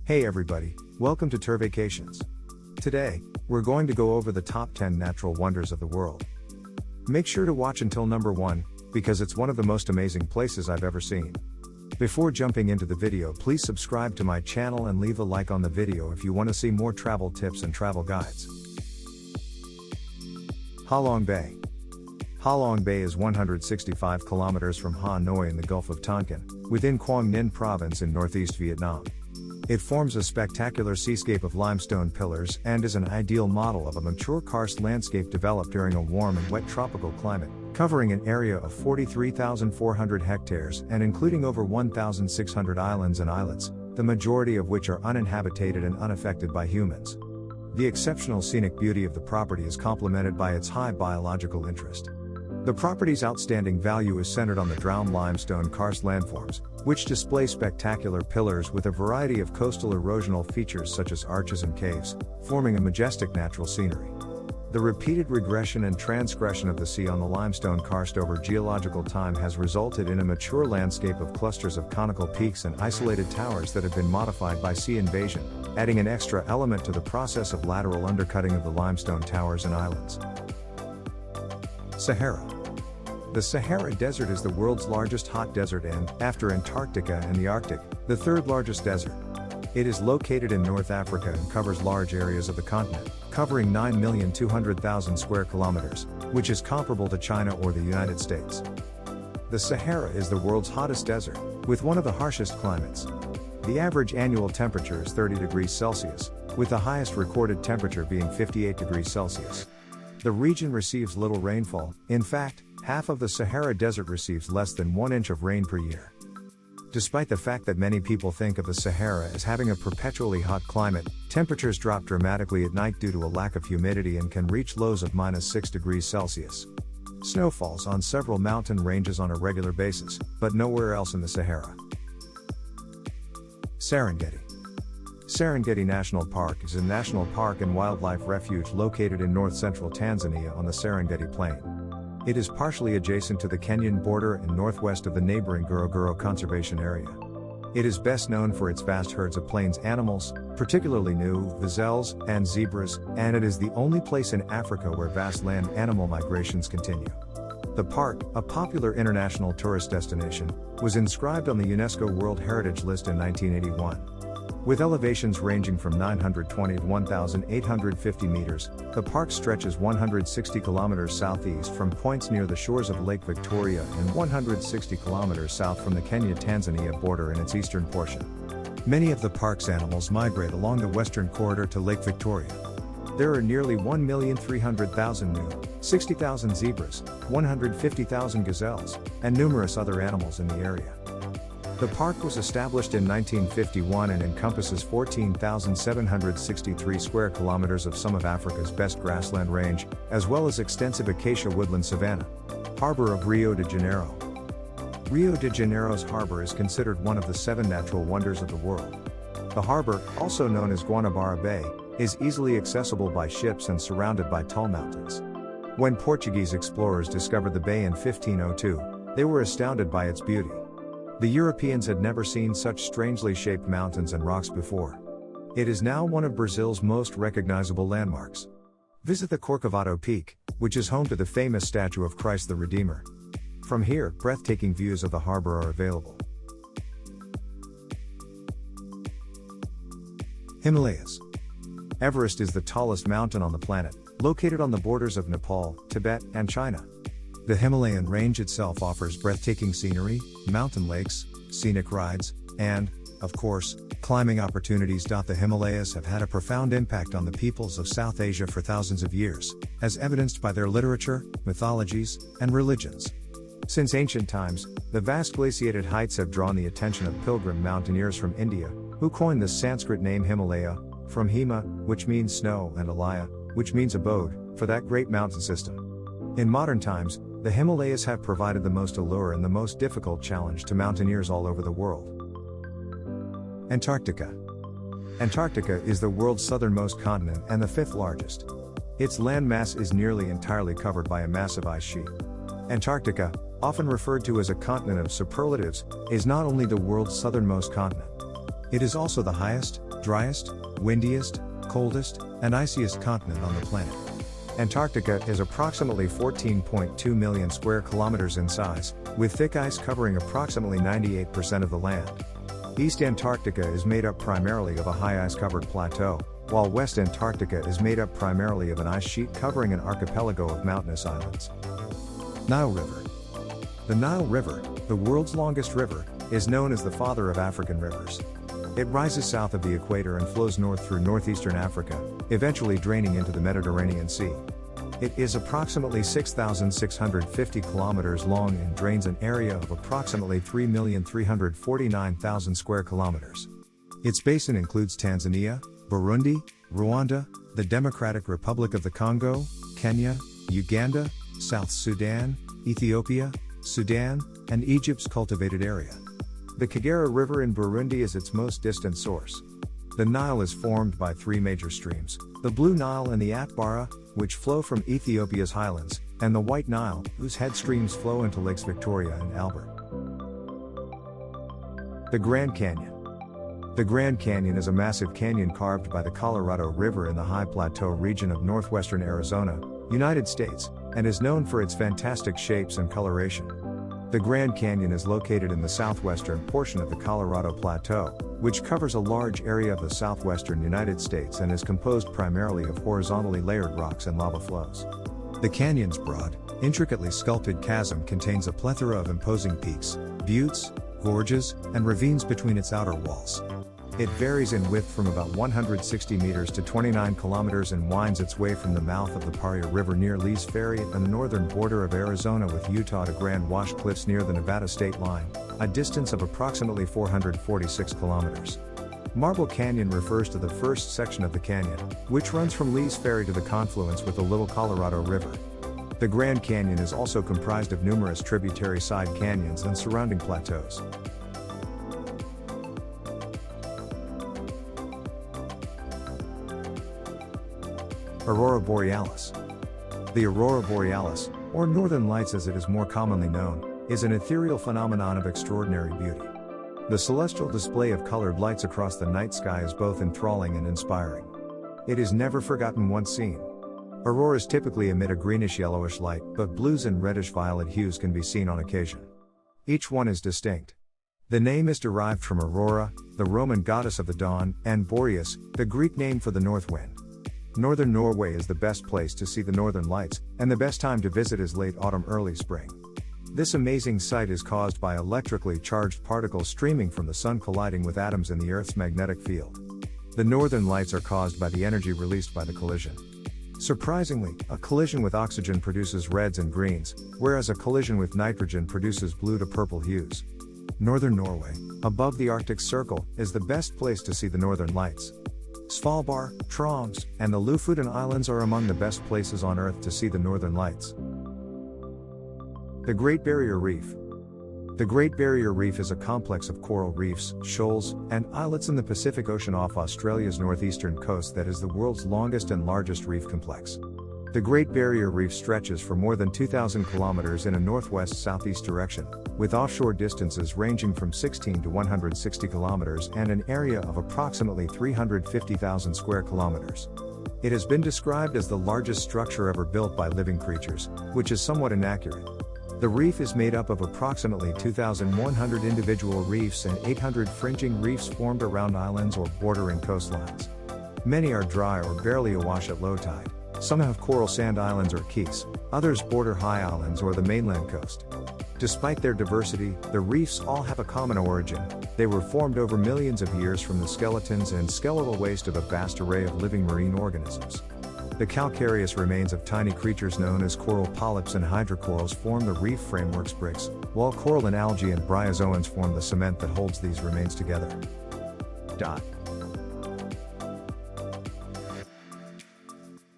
Hey everybody, welcome to TurVacations. Today, we're going to go over the top 10 natural wonders of the world. Make sure to watch until number 1, because it's one of the most amazing places I've ever seen. Before jumping into the video, please subscribe to my channel and leave a like on the video if you want to see more travel tips and travel guides. Halong Bay. Halong Bay is 165 kilometers from Hanoi in the Gulf of Tonkin, within Quang Ninh province in northeast Vietnam. It forms a spectacular seascape of limestone pillars and is an ideal model of a mature karst landscape developed during a warm and wet tropical climate, covering an area of 43,400 hectares and including over 1,600 islands and islets, the majority of which are uninhabited and unaffected by humans. The exceptional scenic beauty of the property is complemented by its high biological interest. The property's outstanding value is centered on the drowned limestone karst landforms, which display spectacular pillars with a variety of coastal erosional features such as arches and caves, forming a majestic natural scenery. The repeated regression and transgression of the sea on the limestone karst over geological time has resulted in a mature landscape of clusters of conical peaks and isolated towers that have been modified by sea invasion, adding an extra element to the process of lateral undercutting of the limestone towers and islands. Sahara. The Sahara Desert is the world's largest hot desert and, after Antarctica and the Arctic, the third largest desert. It is located in North Africa and covers large areas of the continent, covering 9,200,000 square kilometers, which is comparable to China or the United States. The Sahara is the world's hottest desert, with one of the harshest climates. The average annual temperature is 30 degrees Celsius, with the highest recorded temperature being 58 degrees Celsius. The region receives little rainfall. In fact, half of the Sahara Desert receives less than 1 inch of rain per year. Despite the fact that many people think of the Sahara as having a perpetually hot climate, temperatures drop dramatically at night due to a lack of humidity and can reach lows of -6 degrees Celsius. Snow falls on several mountain ranges on a regular basis, but nowhere else in the Sahara. Serengeti. Serengeti National Park is a national park and wildlife refuge located in north-central Tanzania on the Serengeti Plain. It is partially adjacent to the Kenyan border and northwest of the neighboring Ngorongoro Conservation Area. It is best known for its vast herds of plains animals, particularly gnu, gazelles, and zebras, and it is the only place in Africa where vast land animal migrations continue. The park, a popular international tourist destination, was inscribed on the UNESCO World Heritage List in 1981. With elevations ranging from 920 to 1,850 meters, the park stretches 160 kilometers southeast from points near the shores of Lake Victoria and 160 kilometers south from the Kenya-Tanzania border in its eastern portion. Many of the park's animals migrate along the western corridor to Lake Victoria. There are nearly 1,300,000 gnu, 60,000 zebras, 150,000 gazelles, and numerous other animals in the area. The park was established in 1951 and encompasses 14,763 square kilometers of some of Africa's best grassland range, as well as extensive acacia woodland savanna. Harbor of Rio de Janeiro. Rio de Janeiro's harbor is considered one of the 7 natural wonders of the world. The harbor, also known as Guanabara Bay, is easily accessible by ships and surrounded by tall mountains. When Portuguese explorers discovered the bay in 1502, they were astounded by its beauty. The Europeans had never seen such strangely shaped mountains and rocks before. It is now one of Brazil's most recognizable landmarks. Visit the Corcovado Peak, which is home to the famous statue of Christ the Redeemer. From here, breathtaking views of the harbor are available. Himalayas. Everest is the tallest mountain on the planet, located on the borders of Nepal, Tibet, and China. The Himalayan range itself offers breathtaking scenery, mountain lakes, scenic rides, and, of course, climbing opportunities. The Himalayas have had a profound impact on the peoples of South Asia for thousands of years, as evidenced by their literature, mythologies, and religions. Since ancient times, the vast glaciated heights have drawn the attention of pilgrim mountaineers from India, who coined the Sanskrit name Himalaya, from Hima, which means snow, and Alaya, which means abode, for that great mountain system. In modern times, the Himalayas have provided the most allure and the most difficult challenge to mountaineers all over the world. Antarctica. Antarctica is the world's southernmost continent and the 5th largest. Its land mass is nearly entirely covered by a massive ice sheet. Antarctica, often referred to as a continent of superlatives, is not only the world's southernmost continent. It is also the highest, driest, windiest, coldest, and iciest continent on the planet. Antarctica is approximately 14.2 million square kilometers in size, with thick ice covering approximately 98% of the land. East Antarctica is made up primarily of a high ice-covered plateau, while West Antarctica is made up primarily of an ice sheet covering an archipelago of mountainous islands. Nile River. The Nile River, the world's longest river, is known as the father of African rivers. It rises south of the equator and flows north through northeastern Africa, eventually draining into the Mediterranean Sea. It is approximately 6,650 kilometers long and drains an area of approximately 3,349,000 square kilometers. Its basin includes Tanzania, Burundi, Rwanda, the Democratic Republic of the Congo, Kenya, Uganda, South Sudan, Ethiopia, Sudan, and Egypt's cultivated area. The Kagera River in Burundi is its most distant source. The Nile is formed by three major streams, the Blue Nile and the Atbara, which flow from Ethiopia's highlands, and the White Nile, whose head streams flow into Lakes Victoria and Albert. The Grand Canyon. The Grand Canyon is a massive canyon carved by the Colorado River in the high plateau region of northwestern Arizona, United States, and is known for its fantastic shapes and coloration. The Grand Canyon is located in the southwestern portion of the Colorado Plateau, which covers a large area of the southwestern United States and is composed primarily of horizontally layered rocks and lava flows. The canyon's broad, intricately sculpted chasm contains a plethora of imposing peaks, buttes, gorges, and ravines between its outer walls. It varies in width from about 160 meters to 29 kilometers and winds its way from the mouth of the Paria River near Lee's Ferry at the northern border of Arizona with Utah to Grand Wash Cliffs near the Nevada state line, a distance of approximately 446 kilometers. Marble Canyon refers to the first section of the canyon, which runs from Lee's Ferry to the confluence with the Little Colorado River. The Grand Canyon is also comprised of numerous tributary side canyons and surrounding plateaus. Aurora Borealis. The Aurora Borealis, or Northern Lights as it is more commonly known, is an ethereal phenomenon of extraordinary beauty. The celestial display of colored lights across the night sky is both enthralling and inspiring. It is never forgotten once seen. Auroras typically emit a greenish-yellowish light, but blues and reddish-violet hues can be seen on occasion. Each one is distinct. The name is derived from Aurora, the Roman goddess of the dawn, and Boreas, the Greek name for the north wind. Northern Norway is the best place to see the northern lights, and the best time to visit is late autumn, early spring. This amazing sight is caused by electrically charged particles streaming from the sun colliding with atoms in the Earth's magnetic field. The northern lights are caused by the energy released by the collision. Surprisingly, a collision with oxygen produces reds and greens, whereas a collision with nitrogen produces blue to purple hues. Northern Norway, above the Arctic Circle, is the best place to see the northern lights. Svalbard, Troms, and the Lofoten Islands are among the best places on Earth to see the northern lights. The Great Barrier Reef. The Great Barrier Reef is a complex of coral reefs, shoals, and islets in the Pacific Ocean off Australia's northeastern coast that is the world's longest and largest reef complex. The Great Barrier Reef stretches for more than 2,000 kilometers in a northwest-southeast direction, with offshore distances ranging from 16 to 160 kilometers and an area of approximately 350,000 square kilometers. It has been described as the largest structure ever built by living creatures, which is somewhat inaccurate. The reef is made up of approximately 2,100 individual reefs and 800 fringing reefs formed around islands or bordering coastlines. Many are dry or barely awash at low tide. Some have coral sand islands or keys, others border high islands or the mainland coast. Despite their diversity, the reefs all have a common origin. They were formed over millions of years from the skeletons and skeletal waste of a vast array of living marine organisms. The calcareous remains of tiny creatures known as coral polyps and hydrocorals form the reef framework's bricks, while coral and algae and bryozoans form the cement that holds these remains together.